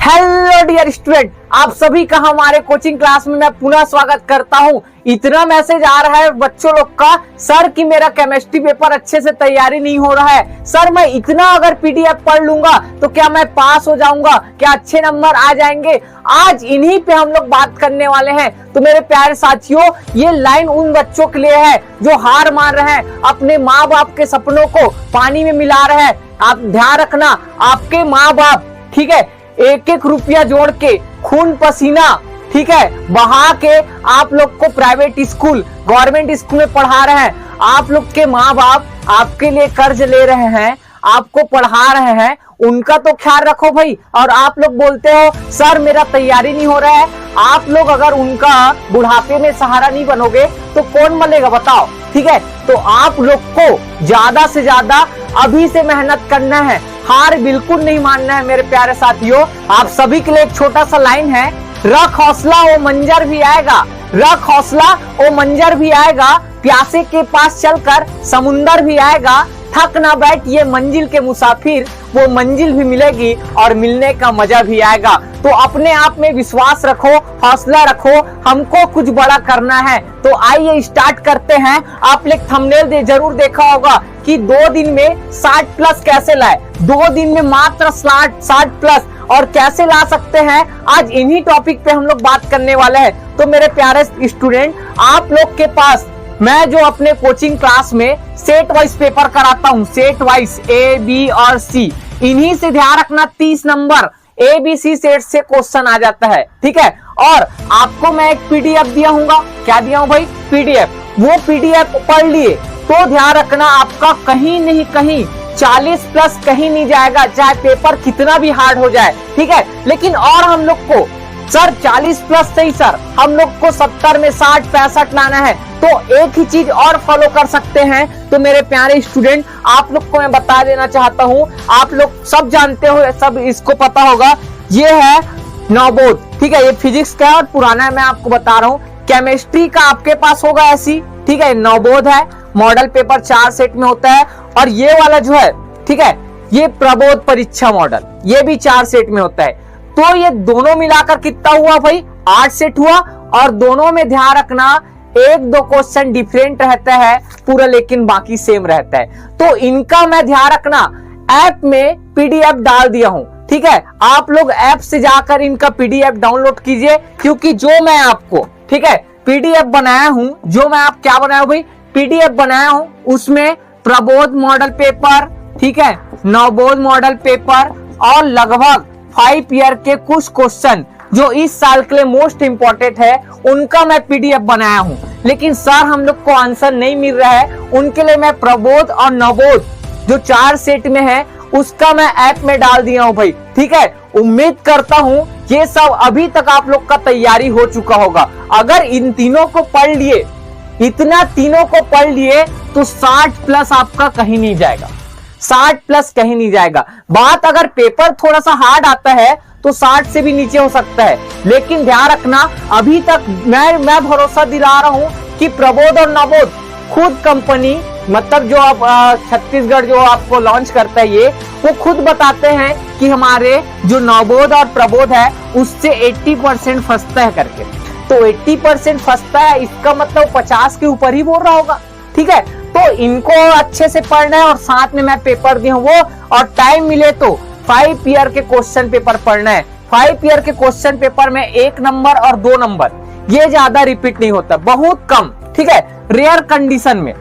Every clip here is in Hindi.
हेलो डियर स्टूडेंट, आप सभी का हमारे कोचिंग क्लास में मैं पुनः स्वागत करता हूं। इतना मैसेज आ रहा है बच्चों लोग का, सर कि मेरा केमिस्ट्री पेपर अच्छे से तैयारी नहीं हो रहा है। सर मैं इतना अगर पीडीएफ पढ़ लूंगा तो क्या मैं पास हो जाऊंगा, क्या अच्छे नंबर आ जाएंगे? आज इन्हीं पे हम लोग बात करने वाले हैं। तो मेरे प्यारे साथियों, ये लाइन उन बच्चों के लिए है जो हार मान रहे हैं, अपने माँ बाप के सपनों को पानी में मिला रहे हैं। आप ध्यान रखना, आपके माँ बाप, ठीक है, एक एक रुपया जोड़ के खून पसीना, ठीक है, बहा के आप लोग को प्राइवेट स्कूल गवर्नमेंट स्कूल में पढ़ा रहे हैं। आप लोग के माँ बाप आपके लिए कर्ज ले रहे हैं, आपको पढ़ा रहे हैं, उनका तो ख्याल रखो भाई। और आप लोग बोलते हो सर मेरा तैयारी नहीं हो रहा है। आप लोग अगर उनका बुढ़ापे में सहारा नहीं बनोगे तो कौन बनेगा बताओ, ठीक है? तो आप लोग को ज्यादा से ज्यादा अभी से मेहनत करना है, हार बिल्कुल नहीं मानना है मेरे प्यारे साथियों। आप सभी के लिए एक छोटा सा लाइन है, रख हौसला वो मंजर भी आएगा, रख हौसला वो मंजर भी आएगा, प्यासे के पास चलकर समुंदर भी आएगा, थक ना बैठ ये मंजिल के मुसाफिर, वो मंजिल भी मिलेगी और मिलने का मजा भी आएगा। तो अपने आप में विश्वास रखो, हौसला रखो, हमको कुछ बड़ा करना है। तो आइए स्टार्ट करते हैं। आप लोग थंबनेल जरूर देखा होगा कि 2 दिन में 60 प्लस कैसे लाए, 2 दिन में मात्र 60 प्लस और कैसे ला सकते हैं, आज इन्हीं टॉपिक पे हम लोग बात करने वाले हैं। तो मेरे प्यारे स्टूडेंट, आप लोग के पास मैं जो अपने कोचिंग क्लास में सेट वाइज पेपर कराता हूँ, सेट वाइज ए बी और सी, इन्हीं से ध्यान रखना 30 number A B C set से क्वेश्चन आ जाता है, ठीक है? और आपको मैं एक पीडीएफ दिया हूँ, क्या दिया हूँ भाई? पीडीएफ। वो पीडीएफ पढ़ लिए तो ध्यान रखना आपका कहीं नहीं कहीं 40 प्लस कहीं नहीं जाएगा, चाहे पेपर कितना भी हार्ड हो जाए, ठीक है? लेकिन और हम लोग को सर 40 प्लस सही सर, हम लोग को 70 में 60 65 लाना है। तो एक ही चीज और फॉलो कर सकते हैं। तो मेरे प्यारे स्टूडेंट, आप लोग को मैं बता देना चाहता हूँ, आप लोग सब जानते हो, सब इसको पता होगा, ये है नवबोध, ठीक है? ये फिजिक्स का और पुराना है, मैं आपको बता रहा हूँ। केमिस्ट्री का आपके पास होगा ऐसी, ठीक है, नवबोध है, मॉडल पेपर 4 सेट में होता है। और ये वाला जो है, ठीक है, ये प्रबोध परीक्षा मॉडल, ये भी 4 सेट में होता है। तो ये दोनों मिलाकर कितना हुआ भाई? 8 सेट हुआ। और दोनों में ध्यान रखना 1-2 क्वेश्चन डिफरेंट रहता है पूरा, लेकिन बाकी सेम रहता है। तो इनका मैं ध्यान रखना, ऐप में पीडीएफ डाल दिया हूं, ठीक है? आप लोग ऐप से जाकर इनका पीडीएफ डाउनलोड कीजिए, क्योंकि जो मैं आपको, ठीक है, पीडीएफ बनाया हूं, जो मैं आप क्या बनाया भाई? पीडीएफ बनाया हूं, उसमें प्रबोध मॉडल पेपर, ठीक है, नवबोध मॉडल पेपर और लगभग 5 ईयर के कुछ क्वेश्चन जो इस साल के लिए मोस्ट इंपॉर्टेंट है, उनका मैं पीडीएफ बनाया हूं। लेकिन सर हम लोग को आंसर नहीं मिल रहा है, उनके लिए मैं प्रबोध और नवबोध जो 4 सेट में है उसका मैं ऐप में डाल दिया हूं भाई, ठीक है? उम्मीद करता हूं ये सब अभी तक आप लोग का तैयारी हो चुका होगा। अगर इन तीनों को पढ़ लिए, इतना तीनों को पढ़ लिए, तो 60 प्लस आपका कहीं नहीं जाएगा, 60 प्लस कहीं नहीं जाएगा। बात अगर पेपर थोड़ा सा हार्ड आता है तो 60 से भी नीचे हो सकता है। लेकिन ध्यान रखना, अभी तक मैं भरोसा दिला रहा हूं कि प्रबोध और नवबोध खुद कंपनी, मतलब जो आप छत्तीसगढ़ जो आपको लॉन्च करता है, ये वो खुद बताते हैं कि हमारे जो नवबोध और प्रबोध है उससे 80% फंसता है करके। तो 80% फंसता है, इसका मतलब 50 के ऊपर ही बोल रहा होगा, ठीक है? तो इनको अच्छे से पढ़ना है और साथ में मैं पेपर दिया हूं वो, और टाइम मिले तो 5 ईयर के क्वेश्चन पेपर पढ़ना है। 5 ईयर के क्वेश्चन पेपर में 1 नंबर और 2 नंबर ये ज्यादा रिपीट नहीं होता, बहुत कम, ठीक है? रेयर कंडीशन में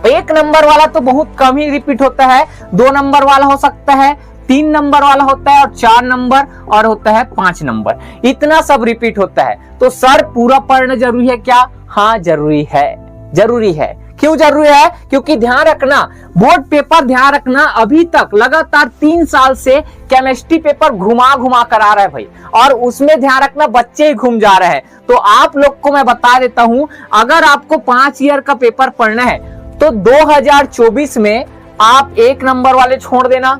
1 नंबर वाला तो बहुत कम ही रिपीट होता है, 2 नंबर वाला हो सकता है, 3 नंबर वाला होता है, और 4 नंबर और होता है 5 नंबर, इतना सब रिपीट होता है। तो सर पूरा पढ़ना जरूरी है क्या? हाँ जरूरी है, जरूरी है। क्यों जरूरी है? क्योंकि ध्यान रखना, बोर्ड पेपर ध्यान रखना, अभी तक लगातार 3 साल से केमिस्ट्री पेपर घुमा घुमा कर आ रहा है भाई, और उसमें ध्यान रखना बच्चे ही घूम जा रहे हैं। तो आप लोग को मैं बता देता हूं, अगर आपको 5 ईयर का पेपर पढ़ना है तो 2024 में आप 1 नंबर वाले छोड़ देना,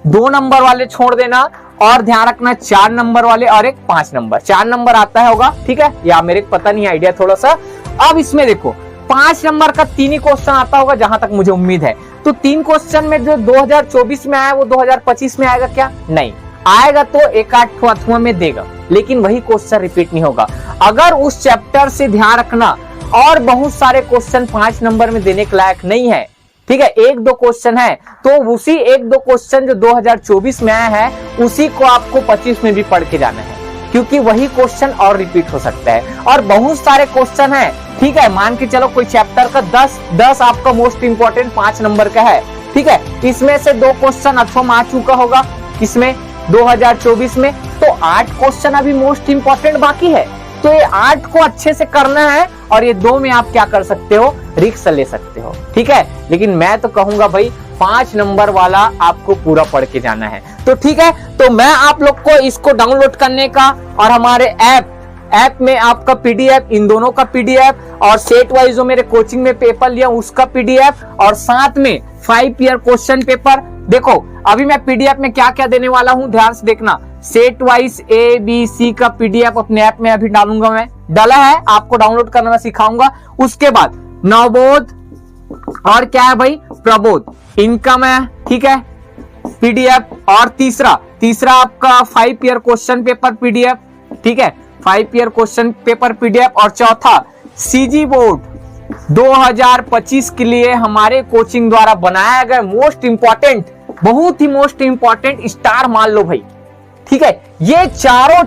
2 नंबर वाले छोड़ देना, और ध्यान रखना 4 नंबर वाले और एक 5 नंबर, 4 नंबर आता है होगा, ठीक है? या मेरे को पता नहीं आइडिया थोड़ा सा। अब इसमें देखो 5 नंबर का 3 ही क्वेश्चन आता होगा जहां तक मुझे उम्मीद है। तो 3 क्वेश्चन में जो 2024 में आया वो 2025 में आएगा क्या? नहीं, आएगा तो एक आध अथवा में देगा, लेकिन वही क्वेश्चन रिपीट नहीं होगा। अगर उस चैप्टर से ध्यान रखना, और बहुत सारे क्वेश्चन 5 नंबर में देने के लायक नहीं है, ठीक है, एक दो क्वेश्चन है, तो उसी एक दो क्वेश्चन जो 2024 में आया है उसी को आपको 25 में भी पढ़ के जाना है, क्योंकि वही क्वेश्चन और रिपीट हो सकता है। और बहुत सारे क्वेश्चन है, ठीक है, मान के चलो कोई चैप्टर का 10 आपका मोस्ट इंपोर्टेंट 5 नंबर का है, ठीक है, इसमें से 2 क्वेश्चन अथवा आ चुका होगा इसमें 2024 में, तो 8 क्वेश्चन अभी मोस्ट इंपोर्टेंट बाकी है। तो ये 8 को अच्छे से करना है, और ये 2 में आप क्या कर सकते हो, रिक्स ले सकते हो, ठीक है। लेकिन मैं तो कहूंगा भाई 5 नंबर वाला आपको पूरा पढ़ के जाना है। तो ठीक है, तो मैं आप लोग को इसको डाउनलोड करने का, और हमारे ऐप में आपका पीडीएफ, इन दोनों का पीडीएफ, और सेट वाइज जो मेरे कोचिंग में पेपर लिया उसका पीडीएफ, और साथ में 5 ईयर क्वेश्चन पेपर। देखो अभी मैं पीडीएफ में क्या क्या देने वाला हूं, ध्यान से देखना। सेट वाइज ABC का पीडीएफ अपने ऐप में अभी डालूंगा, मैं डाला है, आपको डाउनलोड करना मैं सिखाऊंगा। उसके बाद नवबोध और क्या है भाई, प्रबोध, इनका मैं, ठीक है, पीडीएफ। और तीसरा आपका 5 ईयर क्वेश्चन पेपर पीडीएफ, ठीक है, 5 ईयर क्वेश्चन पेपर पीडीएफ। और चौथा सीजी बोर्ड 2025 के लिए हमारे कोचिंग द्वारा बनाया गया मोस्ट इंपॉर्टेंट, बहुत ही मोस्ट इंपॉर्टेंट स्टार मान लो भाई, ठीक है। ये चारों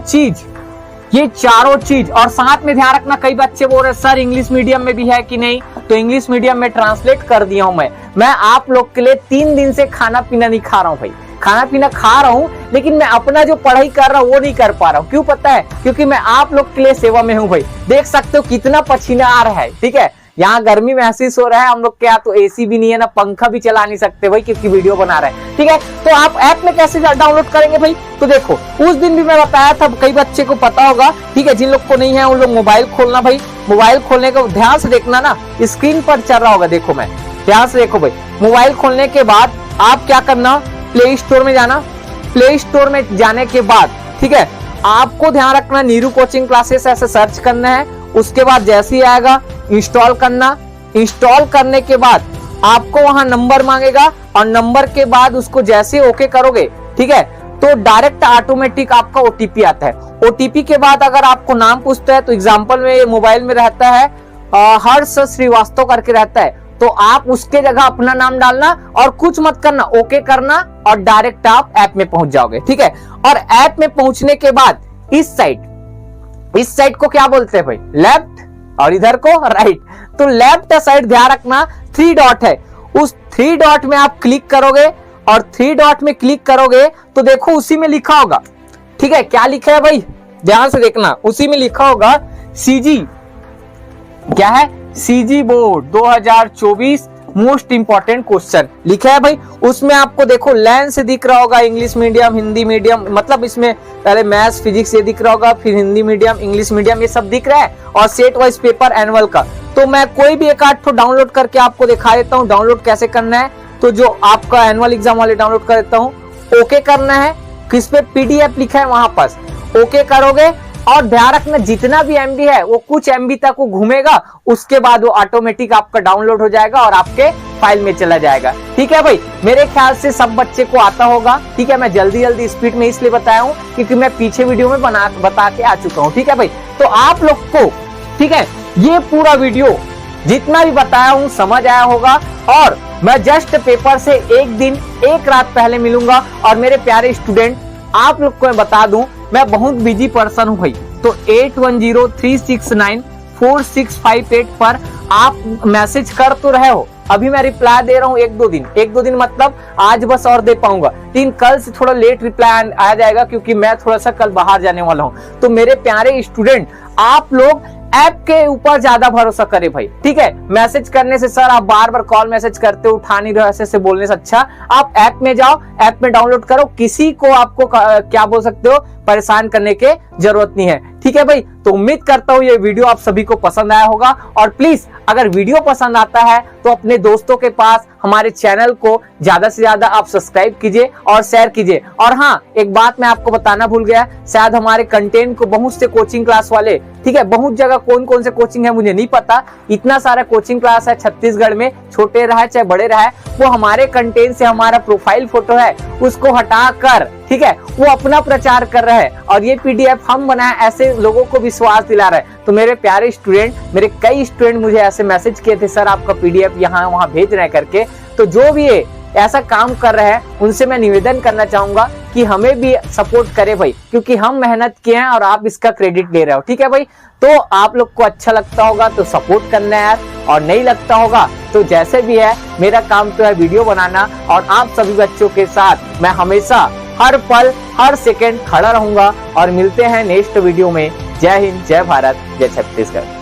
चीज, और साथ में ध्यान रखना, कई बच्चे बोल रहे सर इंग्लिश मीडियम में भी है कि नहीं, तो इंग्लिश मीडियम में ट्रांसलेट कर दिया हूं मैं आप लोग के लिए 3 दिन से खाना पीना नहीं खा रहा हूं भाई, खाना पीना खा रहा हूं, लेकिन मैं अपना जो पढ़ाई कर रहा हूं वो नहीं कर पा रहा हूं। क्यों पता है, क्योंकि मैं आप लोग के लिए सेवा में हूं भाई। देख सकते हो कितना पसीना आ रहा है, ठीक है, यहाँ गर्मी महसूस हो रहा है, हम लोग के यहाँ तो एसी भी नहीं है ना, पंखा भी चला नहीं सकते भाई, क्योंकि वीडियो बना रहे हैं, ठीक है। तो आप ऐप में कैसे डाउनलोड करेंगे भाई, तो देखो उस दिन भी मैं बताया था, कई बच्चे को पता होगा, ठीक है, जिन लोग को नहीं है उन लोग मोबाइल खोलना भाई, मोबाइल खोलने को ध्यान से देखना ना, स्क्रीन पर चल रहा होगा, देखो मैं ध्यान से देखो भाई। मोबाइल खोलने के बाद आप क्या करना, प्ले स्टोर में जाना, प्ले स्टोर में जाने के बाद, ठीक है, आपको ध्यान रखना नीरू कोचिंग क्लासेस ऐसे सर्च करना है। उसके बाद जैसे ही आएगा इंस्टॉल करना, इंस्टॉल करने के बाद आपको वहां नंबर मांगेगा, और नंबर के बाद उसको जैसे ओके करोगे, ठीक है, तो डायरेक्ट ऑटोमेटिक आपका ओटीपी आता है। ओटीपी के बाद अगर आपको नाम पूछता है, तो एग्जांपल में मोबाइल में रहता है हर्ष श्रीवास्तव करके रहता है, तो आप उसके जगह अपना नाम डालना और कुछ मत करना, ओके करना, और डायरेक्ट आप ऐप में पहुंच जाओगे, ठीक है। और ऐप में पहुंचने के बाद इस साइड को क्या बोलते हैं भाई, लेफ्ट, और इधर को राइट। तो लेफ्ट साइड ध्यान रखना 3 डॉट है, उस 3 डॉट में आप क्लिक करोगे, और 3 डॉट में क्लिक करोगे तो देखो उसी में लिखा होगा, ठीक है, क्या लिखा है भाई, ध्यान से देखना, उसी में लिखा होगा सीजी, क्या है, CG board 2024 most important question लिखा है भाई। उसमें आपको देखो लाइन से दिख रहा होगा इंग्लिश मीडियम, हिंदी मीडियम, मतलब इसमें पहले मैथ्स फिजिक्स ये दिख रहा होगा, फिर हिंदी मीडियम, इंग्लिश मीडियम, ये सब दिख रहा है, और सेट वाइज पेपर एनुअल का। तो मैं कोई भी एक 8 डाउनलोड करके आपको दिखा देता हूँ डाउनलोड कैसे करना है। तो जो आपका एनुअल एग्जाम वाले डाउनलोड कर देता हूँ, ओके करना है, किस पे पीडीएफ लिखा है वहां पास ओके करोगे, और ध्यान रखना जितना भी एमबी है वो कुछ एमबी तक वो घूमेगा, उसके बाद वो ऑटोमेटिक आपका डाउनलोड हो जाएगा और आपके फाइल में चला जाएगा, ठीक है भाई। मेरे ख्याल से सब बच्चे को आता होगा, ठीक है, मैं जल्दी स्पीड में इसलिए बताया हूँ क्योंकि मैं पीछे वीडियो में बता के आ चुका हूँ, ठीक है भाई। तो आप लोग को, ठीक है, ये पूरा वीडियो जितना भी बताया हूँ समझ आया होगा, और मैं जस्ट पेपर से एक दिन एक रात पहले मिलूंगा। और मेरे प्यारे स्टूडेंट, आप लोग को मैं बता दूं, मैं बहुत बिजी पर्सन हूं भाई, तो 8103694658 पर आप मैसेज कर तो रहे हो, अभी मैं रिप्लाई दे रहा हूं एक दो दिन मतलब आज बस और दे पाऊंगा, लेकिन कल से थोड़ा लेट रिप्लाई आ जाएगा क्योंकि मैं थोड़ा सा कल बाहर जाने वाला हूं। तो मेरे प्यारे स्टूडेंट, आप लोग ऐप के ऊपर ज्यादा भरोसा करें भाई, ठीक है। मैसेज करने से, सर आप बार बार कॉल मैसेज करते हो, उठा नहीं रहे, ऐसे बोलने से अच्छा आप ऐप में जाओ, ऐप में डाउनलोड करो, किसी को आपको क्या बोल सकते हो परेशान करने के जरूरत नहीं है, ठीक है भाई। तो उम्मीद करता हूँ ये वीडियो आप सभी को पसंद आया होगा। और प्लीज अगर वीडियो पसंद आता है तो अपने दोस्तों के पास हमारे चैनल को ज्यादा से ज्यादा आप सब्सक्राइब कीजिए और शेयर कीजिए। और हाँ, एक बात मैं आपको बताना भूल गया, शायद हमारे कंटेंट को बहुत से कोचिंग क्लास वाले, ठीक है, बहुत जगह कौन कौन से कोचिंग है मुझे नहीं पता, इतना सारा कोचिंग क्लास है छत्तीसगढ़ में, छोटे रहा चाहे बड़े रहा, वो हमारे कंटेंट से हमारा प्रोफाइल फोटो है उसको हटाकर, ठीक है, वो अपना प्रचार कर रहे हैं और ये पीडीएफ हम बनाए ऐसे लोगों को विश्वास दिला रहे हैं। तो मेरे प्यारे स्टूडेंट, मेरे कई स्टूडेंट मुझे ऐसे मैसेज किए थे, सर आपका पीडीएफ यहाँ वहाँ भेज रहे हैं करके। तो जो भी ये ऐसा काम कर रहे हैं उनसे मैं निवेदन करना चाहूंगा कि हमें भी सपोर्ट करे भाई, क्योंकि हम मेहनत किए हैं और आप इसका क्रेडिट ले रहे हो, ठीक है भाई। तो आप लोग को अच्छा लगता होगा तो सपोर्ट करना है यार, और नहीं लगता होगा तो जैसे भी है, मेरा काम तो है वीडियो बनाना और आप सभी बच्चों के साथ मैं हमेशा हर पल हर सेकंड खड़ा रहूंगा। और मिलते हैं नेक्स्ट वीडियो में। जय हिंद, जय भारत, जय छत्तीसगढ़।